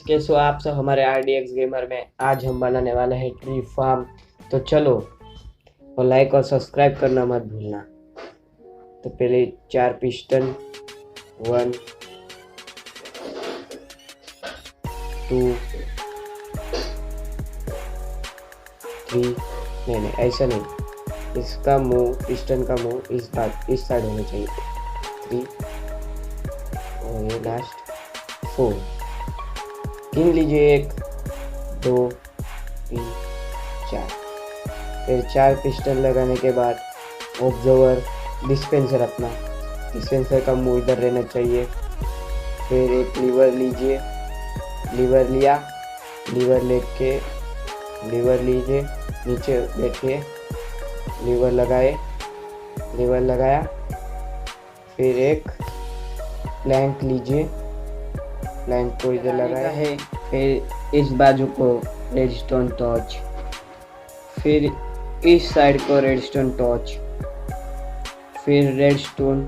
कैसे हो आप सब हमारे RDX गेमर में। आज हम बनाने वाले हैं ट्री फार्म। तो चलो, और लाइक और सब्सक्राइब करना मत भूलना। तो पहले 4 पिस्टन, 1 2 3, नहीं ऐसा नहीं, इसका मुंह, पिस्टन का मुंह इस साइड होना चाहिए। 3 और ये लास्ट 4 गिन लीजिए। 1 2 3 4। फिर 4 पिस्टन लगाने के बाद ऑब्जर्वर डिस्पेंसर, अपना डिस्पेंसर का मुंह इधर रहना चाहिए। फिर एक लीवर लीजिए, लीवर लिया, लीवर लेके लीवर लीजिए, नीचे बैठिए, लीवर लगाए, लीवर लगाया। फिर एक प्लैंक लीजिए, प्लैंक को इधर लगाया है। फिर इस बाजू को रेडस्टोन टॉर्च, फिर इस साइड को रेडस्टोन टॉर्च, फिर रेडस्टोन,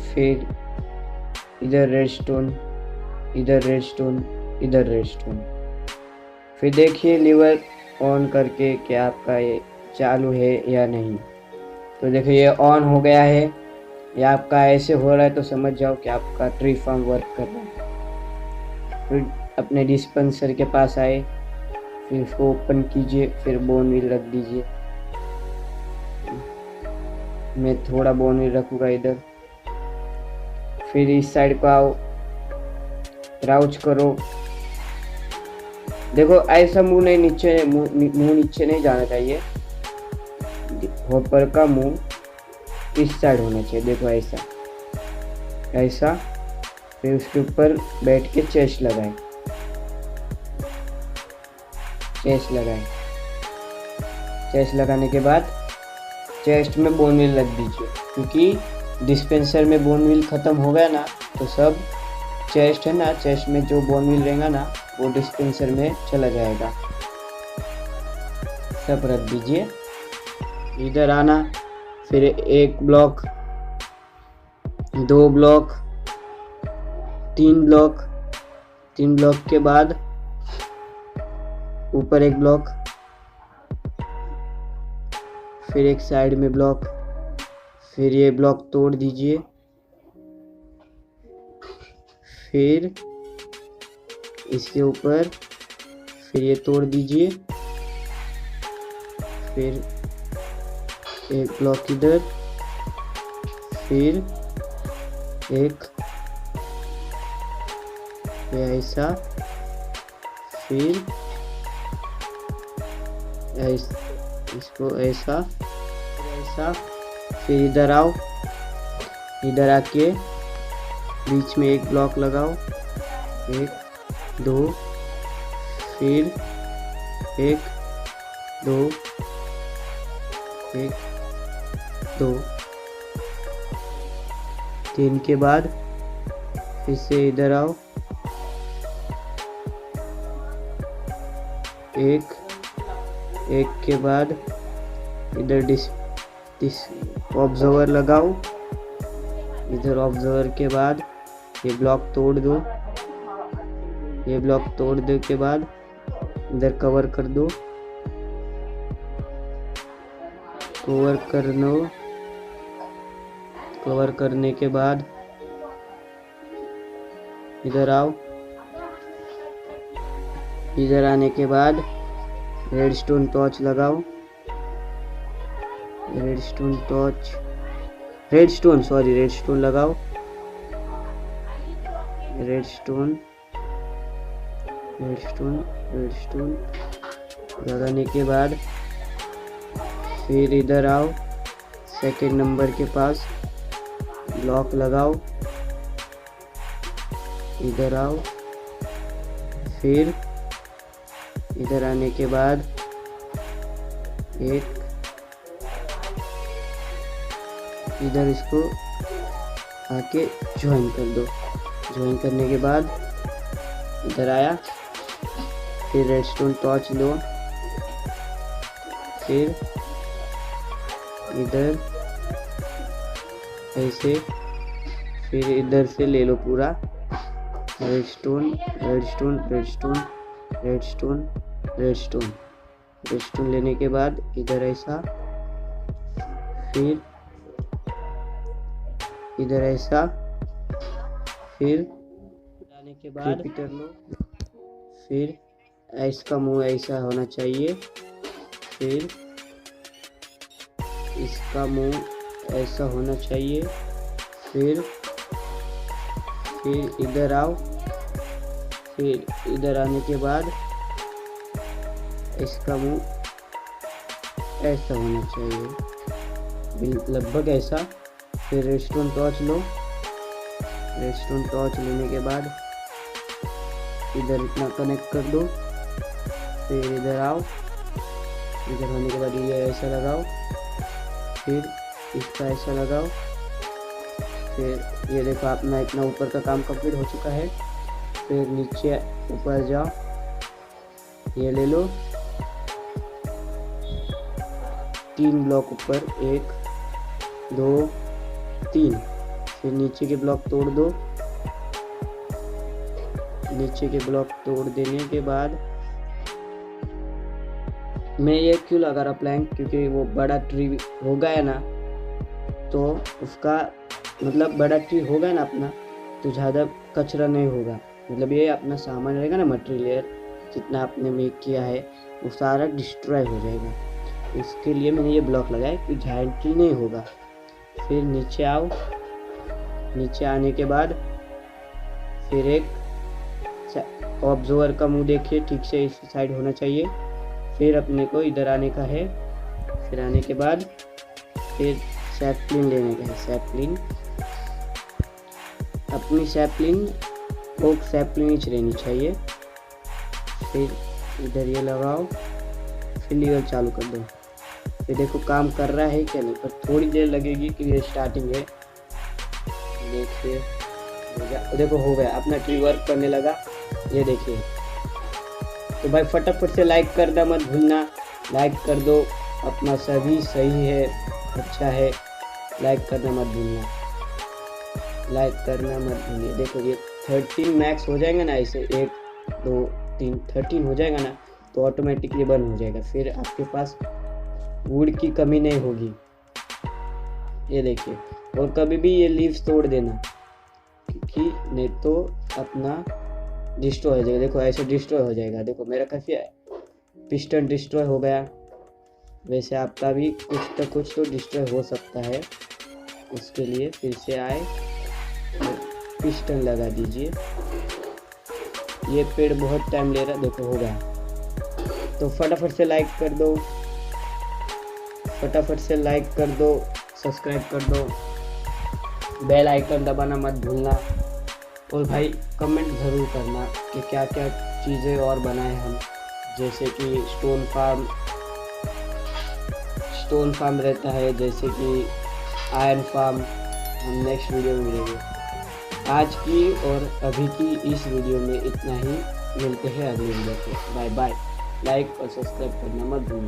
फिर इधर रेडस्टोन, इधर रेडस्टोन, इधर रेडस्टोन। फिर देखिए लीवर ऑन करके कि आपका ये चालू है या नहीं। तो देखिए ये ऑन हो गया है। ये आपका ऐसे हो रहा है तो समझ जाओ कि आपका ट्री फार्म वर्क कर रहा है। फिर अपने डिस्पेंसर के पास आए, फिर इसको ओपन कीजिए, फिर बोन व्हील रख दीजिए। मैं थोड़ा बोन व्हील रखूँगा इधर। फिर इस साइड को आओ, क्राउच करो। देखो ऐसा मुंह नहीं, नीचे मुंह नीचे नहीं जाना चाहिए। हॉपर का मुंह इस साइड होना चाहिए। देखो ऐसा ऐसा। फिर उसके ऊपर बैठ के चेस्ट लगाए, चेस्ट लगाए। चेस्ट लगाने के बाद चेस्ट में बोन व्हील रख दीजिए, क्योंकि डिस्पेंसर में बोन व्हील ख़त्म हो गया ना तो सब चेस्ट है ना, चेस्ट में जो बोन व्हील रहेगा ना वो डिस्पेंसर में चला जाएगा। सब रख दीजिए। इधर आना, फिर 1 ब्लॉक, 2 ब्लॉक, 3 ब्लॉक, 3 ब्लॉक के बाद ऊपर 1 ब्लॉक, फिर एक साइड में ब्लॉक, फिर ये ब्लॉक तोड़ दीजिए। फिर इसके ऊपर फिर ये तोड़ दीजिए। फिर एक ब्लॉक इधर, फिर एक ऐसा, फिर इसको ऐसा, ऐसा। फिर इधर आओ, इधर आके बीच में 1 ब्लॉक लगाओ, 1 2, फिर 1 2 1 2 3 के बाद फिर से इधर आओ, 1 के बाद इधर ऑब्जर्वर लगाओ। इधर ऑब्जर्वर के बाद ये ब्लॉक तोड़ दो, ये ब्लॉक तोड़ने के बाद इधर कवर कर दो, कवर कर लो। कवर करने के बाद इधर आओ, इधर आने के बाद रेडस्टोन टॉर्च लगाओ, रेडस्टोन टॉर्च, रेडस्टोन लगाओ, रेडस्टोन लगाने के बाद फिर इधर आओ, सेकंड नंबर के पास ब्लॉक लगाओ, इधर आओ। फिर इधर आने के बाद एक इधर इसको आके ज्वाइन कर दो। ज्वाइन करने के बाद इधर आया, फिर रेडस्टोन टॉर्च लो, फिर इधर ऐसे, फिर इधर से ले लो पूरा, redstone redstone redstone redstone redstone redstone लेने के बाद इधर ऐसा, फिर इधर ऐसा, फिर लाने के बाद रिपीटर लो, फिर इसका मुंह ऐसा होना चाहिए, फिर इसका मुंह ऐसा होना चाहिए, फिर इधर आओ, फिर इधर आने के बाद इसका मुंह ऐसा होना चाहिए, लगभग ऐसा। फिर रेडस्टोन टॉर्च लो, रेडस्टोन टॉर्च लेने के बाद इधर इतना कनेक्ट कर दो, फिर इधर आओ, इधर होने के बाद ये ऐसा लगाओ, फिर इसका ऐसा लगाओ, फिर ये देखो अपना इतना ऊपर का काम कंप्लीट हो चुका है। फिर नीचे ऊपर जाओ, ये ले लो 3 ब्लॉक ऊपर, 1 2 3। फिर नीचे के ब्लॉक तोड़ दो, नीचे के ब्लॉक तोड़ देने के बाद मैं ये क्यों लगा रहा प्लैंक, क्योंकि वो बड़ा ट्री हो गया ना, तो उसका मतलब बड़ा ट्री हो गया ना अपना, तो ज़्यादा कचरा नहीं होगा। मतलब ये अपना सामान रहेगा ना, मटेरियल जितना आपने मेक किया है वो सारा डिस्ट्रॉय हो जाएगा। इसके लिए मैंने ये ब्लॉक लगाया कि जायंट ट्री नहीं होगा। फिर नीचे आओ, नीचे आने के बाद फिर एक ऑब्जर्वर का मुंह देखिए, ठीक से इस साइड होना चाहिए। फिर अपने को इधर आने का है, फिर आने के बाद फिर सैपलिन लेने का है। सैपलिन अपनी सैपलिन ओक सैपलिन ही रहनी चाहिए। फिर इधर ये लगाओ, फिर लीवर चालू कर दो। फिर देखो काम कर रहा है क्या नहीं, पर थोड़ी देर लगेगी कि ये स्टार्टिंग है। देखिए देखो हो गया, अपना ट्री वर्क करने लगा, ये देखिए। तो भाई फटाफट से लाइक करना मत भूलना, लाइक कर दो, अपना सभी सही है, अच्छा है, लाइक करना मत भूलना, लाइक करना मत भूलिए। देखो ये 13 मैक्स हो जाएगा ना, ऐसे 1 2 3 13 हो जाएगा ना, तो ऑटोमेटिकली बंद हो जाएगा। फिर आपके पास वुड की कमी नहीं होगी, ये देखिए। और कभी भी ये लीव्स तोड़ देना, क्योंकि नहीं तो अपना डिस्ट्रॉय हो जाएगा। देखो ऐसे डिस्ट्रॉय हो जाएगा। देखो मेरा काफ़ी पिस्टन डिस्ट्रॉय हो गया, वैसे आपका भी कुछ तो डिस्ट्रॉय हो सकता है। उसके लिए फिर से आए, पिस्टन लगा दीजिए। ये पेड़ बहुत टाइम ले रहा, देखो हो गया। तो फटाफट से लाइक कर दो, फटाफट से लाइक कर दो, सब्सक्राइब कर दो, बेल आइकन दबाना मत भूलना। और भाई कमेंट ज़रूर करना कि क्या क्या चीज़ें और बनाए हम, जैसे कि स्टोन फार्म रहता है, जैसे कि आयरन फार्म। हम नेक्स्ट वीडियो में मिलेंगे। आज की और अभी की इस वीडियो में इतना ही, मिलते हैं अगले वीडियो पे। Bye bye. लाइक और सब्सक्राइब करना मत भूलना।